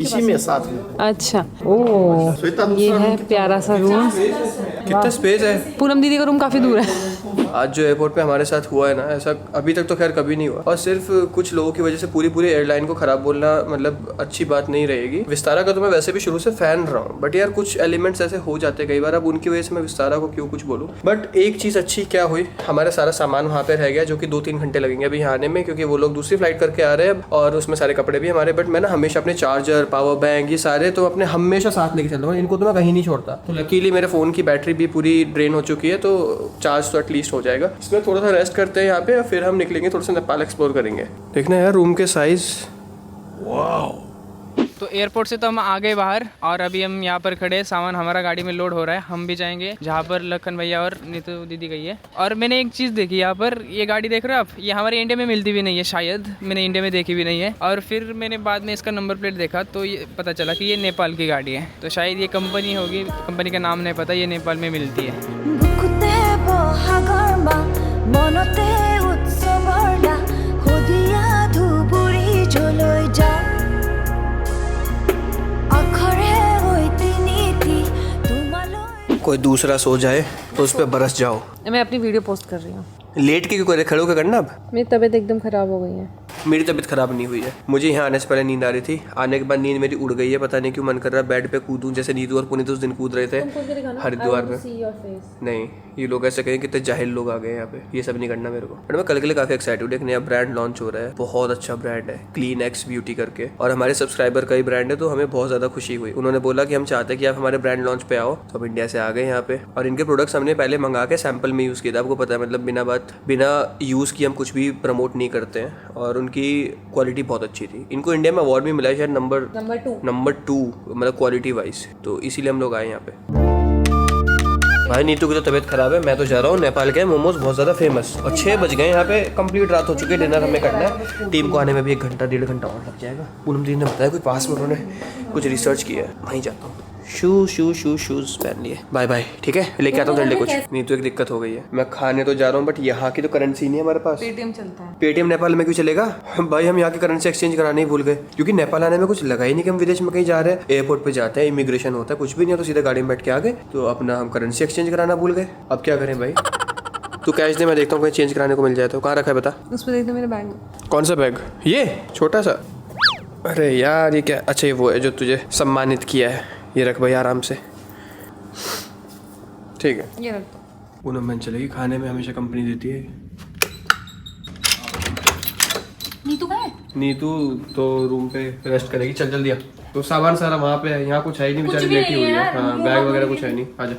इसी में साथ में। अच्छा, ओ ये है प्यारा सा रूम। कितना स्पेस है। पूनम दीदी का रूम काफी दूर है। आज जो एयरपोर्ट पे हमारे साथ हुआ है ना, ऐसा अभी तक तो खैर कभी नहीं हुआ। और सिर्फ कुछ लोगों की वजह से पूरी एयरलाइन को खराब बोलना मतलब अच्छी बात नहीं रहेगी। विस्तारा का तो मैं वैसे भी शुरू से फैन रहा हूँ, बट यार कुछ एलिमेंट्स ऐसे हो जाते हैं कई बार। अब उनकी वजह से मैं विस्तारा को क्यों कुछ बोलूँ। बट एक चीज़ अच्छी क्या हुई, हमारा सारा सामान वहाँ पे रह गया, जो कि 2-3 घंटे लगेंगे अभी यहाँ आने में, क्योंकि वो लोग दूसरी फ्लाइट करके आ रहे हैं और उसमें सारे कपड़े भी हमारे। बट मैं ना हमेशा अपने चार्जर, पावर बैंक, ये सारे तो अपने हमेशा साथ लेके चल रहा हूँ। इनको तो मैं कहीं नहीं छोड़ता। तो लकीली मेरे फ़ोन की बैटरी भी पूरी ड्रेन हो चुकी है, तो चार्ज तो एटलीस्ट हो जाएगा। इसमें थोड़ा सा रेस्ट करते हैं यहाँ पे, फिर हम निकलेंगे, थोड़ा सा नेपाल एक्सप्लोर करेंगे। देखना यार रूम के साइज, वाओ। तो एयरपोर्ट से तो हम आ गए बाहर और अभी हम यहाँ पर खड़े हैं। सामान हमारा गाड़ी में लोड हो रहा है, हम भी जाएंगे जहाँ पर लखन भैया और नीतू दीदी गई है। और मैंने एक चीज़ देखी यहाँ पर, ये गाड़ी देख रहे हो आप, ये हमारे इंडिया में मिलती भी नहीं है, शायद मैंने इंडिया में देखी भी नहीं है। और फिर मैंने बाद में इसका नंबर प्लेट देखा तो ये पता चला कि ये नेपाल की गाड़ी है। तो शायद ये कंपनी होगी, कंपनी का नाम नहीं पता, ये नेपाल में मिलती है। कोई दूसरा सो जाए तो उस पर बरस जाओ। मैं अपनी वीडियो पोस्ट कर रही हूँ। लेट के क्यों खड़े होकर करना। अब मेरी तबीयत एकदम खराब हो गई है। मेरी तबीयत खराब नहीं हुई है। मुझे यहाँ आने से पहले नींद आ रही थी, आने के बाद नींद मेरी उड़ गई है। पता नहीं क्यों मन कर रहा है बेड पे कूदूं, जैसे नीतू और पुनीत उस दिन कूद रहे थे हरिद्वार में। नहीं, ये लोग ऐसे कहें कितने जाहिल लोग आ गए यहाँ पे, ये सब नहीं करना मेरे को। बट मैं कल के लिए काफी एक्साइटेड हूँ। एक नया ब्रांड लॉन्च हो रहा है, बहुत अच्छा ब्रांड है, क्लीन एक्स ब्यूटी करके, और हमारे सब्सक्राइबर का ही ब्रांड है, तो हमें बहुत ज्यादा खुशी हुई। उन्होंने बोला कि हम चाहते हैं कि आप हमारे ब्रांड लॉन्च पे आओ, तो हम इंडिया से आ गए यहाँ पे। और इनके प्रोडक्ट्स हमने पहले मंगा के सैंपल में यूज़ किया था। आपको पता है मतलब बिना यूज़ किए हम कुछ भी प्रमोट नहीं करते हैं, और उनकी क्वालिटी बहुत अच्छी थी। इनको इंडिया में अवार्ड भी मिला है शायद नंबर 2 मतलब क्वालिटी वाइज, तो इसीलिए हम लोग आए यहाँ पे। भाई नीतू की तो तबीयत खराब है, मैं तो जा रहा हूँ। नेपाल के मोमोज बहुत ज़्यादा फेमस, और 6 बज गए यहाँ पे, कंप्लीट रात हो चुकी है। डिनर हमें करना है, टीम को आने में भी 1 घंटा 1.5 घंटा और लग जाएगा। पूनम जी ने बताया कोई पास में उन्होंने कुछ रिसर्च किया है, वहीं जाता हूँ। शूज पहन लिए। बाय बाय, ठीक है, लेके आता हूँ तेरे लिए कुछ। नहीं तो एक दिक्कत हो गई है, मैं खाने तो जा रहा हूँ बट यहाँ की तो करेंसी नहीं है हमारे पास। पेटीएम चलता है। पेटीएम नेपाल में क्यों चलेगा भाई? हम यहाँ की करेंसी एक्सचेंज कराने ही भूल गए, क्योंकि नेपाल आने में कुछ लगा ही नहीं कि हम विदेश में कहीं जा रहे हैं। एयरपोर्ट पे जाते हैं, इमिग्रेशन होता है, कुछ भी नहीं है, तो सीधे गाड़ी में बैठ के आ गए, तो अपना हम करेंसी एक्सचेंज कराना भूल गए। अब क्या करें भाई? तू कैश दे, मैं देखता हूँ कहीं चेंज कराने को मिल जाए तो। कहाँ रखा है बता? उस पर देख दो मेरे बैग में। कौन सा बैग? ये छोटा सा? अरे यार ये क्या? अच्छा ये वो है जो तुझे सम्मानित किया है। ये रख भाई आराम से, ठीक है। ये रख दो। पूनम बहन चलेगी, खाने में हमेशा कंपनी देती है। नीतू का है? नीतू तो रूम पे रेस्ट करेगी। चल जल्दी आ। तो सामान सारा वहाँ पे है, यहाँ कुछ है ही नहीं, बेचारी लेटी हुई है। हाँ बैग वगैरह कुछ है नहीं। आजा,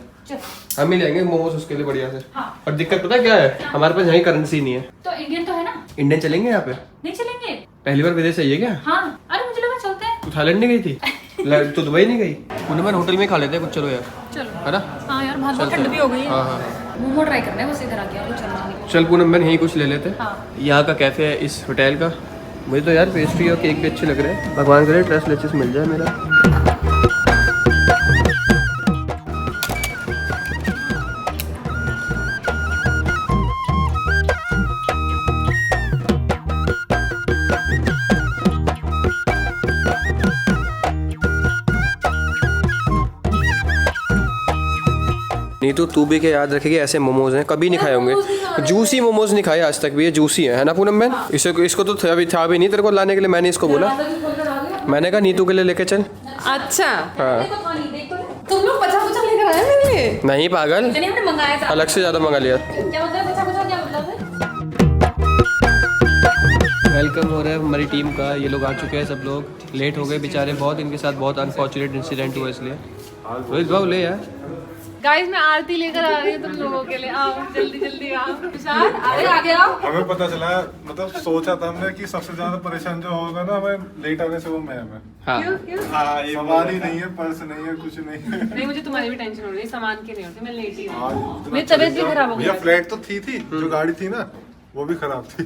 हम ही लेंगे मोमोज उसके लिए बढ़िया से। और दिक्कत पता क्या है, हमारे पास यहीं करेंसी नहीं है। तो इंडियन तो है ना? इंडियन चलेंगे यहाँ पे? नहीं चलेंगे? पहली बार विदेश आई है क्या? हाँ, अरे मुझे लगा चलते हैं। तू थाईलैंड नहीं गई थी? तो दुबई नहीं गई? पूनम बहन होटल में खा लेते हैं कुछ। चलो यार, चलो है ना? हाँ यार, बहुत ठंड भी हो गई है। हाँ हाँ मोमो ट्राई करना है बस, इधर आके और चलना। चल पूनम बहन यहीं कुछ ले लेते। हाँ। यहाँ का कैफे है इस होटल का। मुझे तो यार पेस्ट्री और केक भी अच्छे लग रहे हैं। भगवान करे ड्रेस लेचेस मिल जाए मेरा। नीतू तू भी क्या याद रखेगी, ऐसे मोमोज हैं कभी नहीं खाए होंगे। जूसी मोमोज नहीं खाए आज तक भी। ये जूसी है ना पूनम बहन? इसको तो था भी नहीं तेरे को लाने के लिए। मैंने इसको बोला, मैंने कहा नीतू के लिए लेके चल। अच्छा हाँ तुम लोग बचा कुचा लेकर आए मेरे लिए? नहीं पागल, हमने मंगाया था। अलग से ज्यादा मंगा लिया। क्या मतलब बचा कुचा? क्या मतलब है? वेलकम हो रहा है हमारी टीम का। ये लोग आ चुके हैं, सब लोग लेट हो गए बेचारे बहुत। इनके साथ बहुत अनफॉर्चुनेट इंसिडेंट हुआ, इसलिए रोहित भाव ले यार। गाइस मैं आरती लेकर आ रही हूँ तुम लोगों के लिए। आओ जल्दी जल्दी आओ। तुषार अरे आगे आओ। हमें पता चला, मतलब सोचा था हमने कि सबसे ज्यादा परेशान जो होगा ना हमें लेट आने से, वो मैं हमें। हाँ हाँ, ये सवारी नहीं है, पर्स नहीं है, कुछ नहीं है। नहीं मुझे तुम्हारी भी टेंशन हो रही है, सामान की नहीं होती, मैं लेट ही हूँ। आज मेरी तबीयत भी खराब हो गई। भैया फ्लाइट तो थी जो गाड़ी थी ना वो भी खराब थी।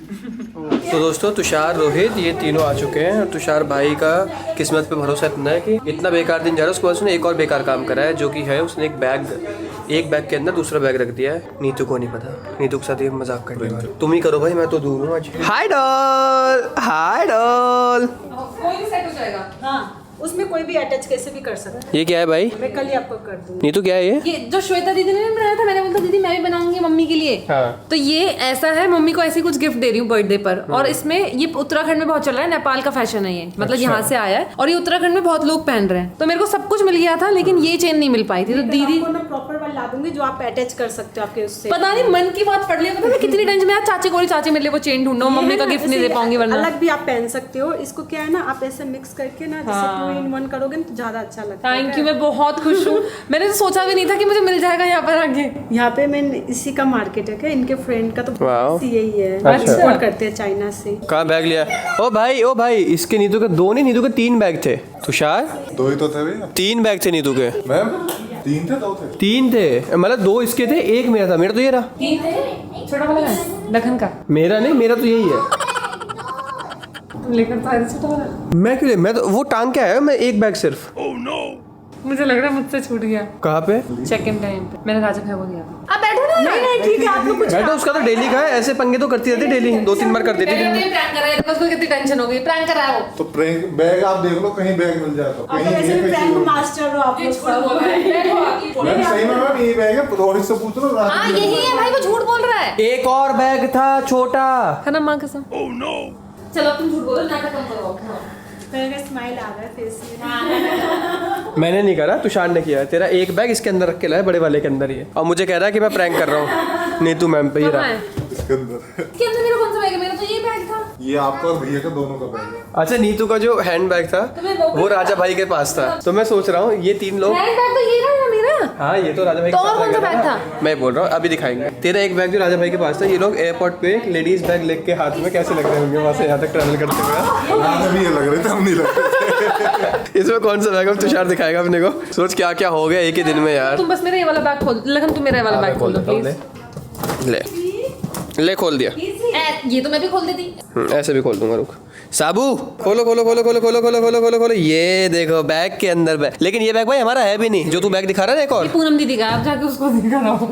तो दोस्तों तुषार रोहित ये तीनों आ चुके हैं। और तुषार भाई का किस्मत पे भरोसा इतना है कि इतना बेकार दिन जा रहा है, उसके बाद उसने एक और बेकार काम करा है, जो कि है उसने एक बैग के अंदर दूसरा बैग रख दिया है। नीतू को नहीं पता, नीतू के साथ ये मजाक करने वाला। तुम ही करो भाई, मैं तो दूर हूँ आज। हाय डॉल, हाय डॉल। कोई भी सेट हो जाएगा। हाँ उसमें कोई भी अटैच कैसे भी कर सकते हैं। ये क्या है भाई? मैं कल ही आपको कर दूंगी। नीतू क्या है ये जो श्वेता दीदी ने बनाया था, मैंने बोला दीदी मैं भी बनाऊंगी मम्मी के लिए। हाँ। तो ये ऐसा है, मम्मी को ऐसी कुछ गिफ्ट दे रही हूँ बर्थडे पर। और इसमें ये उत्तराखंड में बहुत चल रहा है, नेपाल का फैशन है ये, मतलब यहाँ से आया है और ये उत्तराखंड में बहुत लोग पहन रहे हैं। तो मेरे को सब कुछ मिल गया था, लेकिन ये चेन नहीं मिल पाई थी। तो दीदी प्रॉपर वाला ला दूंगी जो आप अटैच कर सकते हो आपके उससे। पता नहीं मन की बात पड़ लिया, पता नहीं कितनी टेंशन में यार। चाची को चाची मेरे लिए वो चेन ढूंढो, मम्मी का गिफ्ट नहीं दे पाऊंगी वरना। अलग भी आप पहन सकते हो। इसको क्या है ना, आप ऐसे मिक्स करके ना जैसे 2 in 1 करोगे तो ज्यादा अच्छा लगता है। थैंक यू, मैं बहुत खुश हूँ। मैंने तो सोचा भी नहीं था कि मुझे मिल जाएगा यहाँ पर आगे। यहाँ पे मैं इसी का मार्केट है क्या, इनके फ्रेंड का तो वाओ। यही है। अच्छा। एक्सपोर्ट करते हैं चाइना से। कहाँ बैग लिया? ओ भाई इसके नीतू के 2 नहीं, नीतू के 3 बैग थे। तुषार 2 ही तो थे भैया। 3 बैग थे नीतू के। मैम 3 थे 2 थे? 3 थे, मतलब 2 इसके थे, 1 मेरा था। मेरा तो ये रहा। छोटा वाला है लखन का। मेरा नहीं, मेरा तो यही है। तुम लेकर तो आए थे छोटा वाला। मैं क्यों? मैं तो वो टांग के आया, मैं 1 बैग सिर्फ। मुझे लग रहा है मुझसे छूट गया। कहाँ पे? चेक इन टाइम पे मैंने राजा भाई को दिया था। आप बैठो ना। नहीं ठीक है, आप लोग कुछ बैठो, उसका तो डेली का है। ऐसे पंगे तो करती रहती डेली, 2-3 बार कर देती दिन में। प्रैंक कर रहा है, उसको कितनी टेंशन हो गई। प्रैंक कर रहा है वो। तो प्रैंक बैग आप देख लो, कहीं बैग मिल जाए तो। कहीं ऐसे भी प्रैंक मास्टर हो आप लोग सब। मैम सही में मैम ये बैग है, रोहित से पूछ लो। हाँ यही है भाई, वो झूठ बोल रहा है। एक और बैग था छोटा। है ना माँ कसम। चलो तुम झूठ बोलो, नाटक कम करो। मेरा स्माइल आ रहा है फेस में। मैंने नहीं करा, तुषार ने किया है। तेरा 1 बैग इसके अंदर रख के लाया, बड़े वाले के अंदर ही है। और मुझे कह रहा है कि मैं प्रैंक कर रहा हूँ। नीतू मैम पे ही रहा। इसके अंदर इसके अंदर मेरा कौन सा बैग है? मेरा तो ये बैग था। ये आपका और भैया का दोनों का बैग है। अच्छा नीतू का जो हैंड बैग था वो राजा भाई के पास था। तो मैं सोच रहा हूँ ये 3 लोग। हैंड बैग तो ये रहा है मेरा। हाँ ये तो राजा भाई तो के और साथ कौन सा लगा बैग था। था? मैं बोल रहा हूँ अभी दिखाएंगे। तेरा 1 बैग जो राजा भाई के पास था, ये लोग एयरपोर्ट पे लेडीज बैग लेके हाथ में कैसे लग रहे होंगे वहाँ से यहाँ तक ट्रैवल करते हुए। राजा भी ये लग रहे थे, हम नहीं लग रहे थे। इसमें कौन सा बैग अब तुषार दिखाएगा अपने को। सोच क्या क्या हो गया एक ही दिन में यार। तुम बस मेरा ये वाला बैग खोल, लेकिन तुम मेरा ये वाला बैग खोल दो प्लीज। ले ले खोल दिया। ये तो मैं भी खोल देती। ऐसे भी खोल दूंगा, रुक। साबू खोलो खोलो खोलो खोलो खोलो खोलो खोलो खोलो खोलो, ये देखो बैग के अंदर बैग। लेकिन ये बैग भाई हमारा है भी नहीं, जो तू बैग दिखा रहा है एक और। पूनम दीदी का, आप जाके उसको दिखा रहा हो।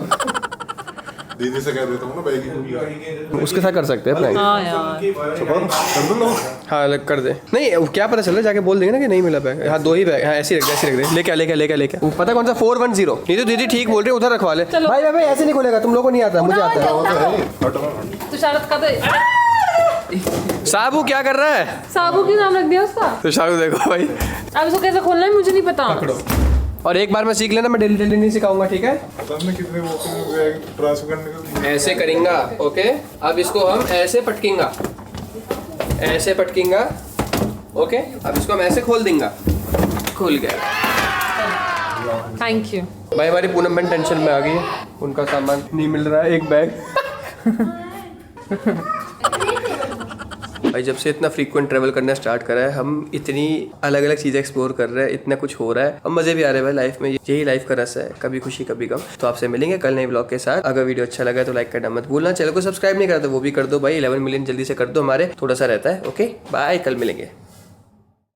दीदी से कह देता हूँ ना बैग उसके साथ कर सकते हैं प्रैंक। हाँ यार, कर दो लोग। हाँ अलग कर दे। नहीं क्या पता चल रहा है, जाके बोल देंगे ना कि नहीं मिला बैग। हाँ 2 ही बैग, हाँ ऐसे ही रख दे, ऐसे रख दे। लेके वो पता कौन सा 410। नहीं तो दीदी ठीक बोल रही है, उधर रखवा ले। भाई भाई ऐसे नहीं खोलेगा, तुम लोगों को नहीं आता, मुझे आता है। तुषार का तो साबू क्या कर रहा है? साबू क्यों नाम रख दिया उसका? तो शाहरुख देखो भाई, अब इसको कैसे खोलना है मुझे नहीं पता। और एक बार मैं सीख लेना, मैं डेली नहीं सिखाऊंगा, ठीक है? हमने कितने वो ट्रांसफर करने का ऐसे करेंगे, ओके। अब इसको हम ऐसे पटकेंगे, ऐसे पटकेंगे, ओके। अब इसको हम ऐसे खोल देंगे, खुल गया। Thank you. भाई हमारी पूनम बहन टेंशन में आ गई है, उनका सामान नहीं मिल रहा है, एक बैग। भाई जब से इतना फ्रीक्वेंट ट्रैवल करना स्टार्ट करा है, हम इतनी अलग अलग चीज़ें एक्सप्लोर कर रहे हैं, इतना कुछ हो रहा है, अब मज़े भी आ रहे हैं भाई लाइफ में। यही लाइफ का रस है, कभी खुशी कभी गम। तो आपसे मिलेंगे कल नए ब्लॉग के साथ। अगर वीडियो अच्छा लगा तो लाइक करना मत भूलना, चैनल को सब्सक्राइब नहीं करा तो वो भी कर दो भाई। 11 मिलियन जल्दी से कर दो, हमारे थोड़ा सा रहता है। ओके बाय, कल मिलेंगे।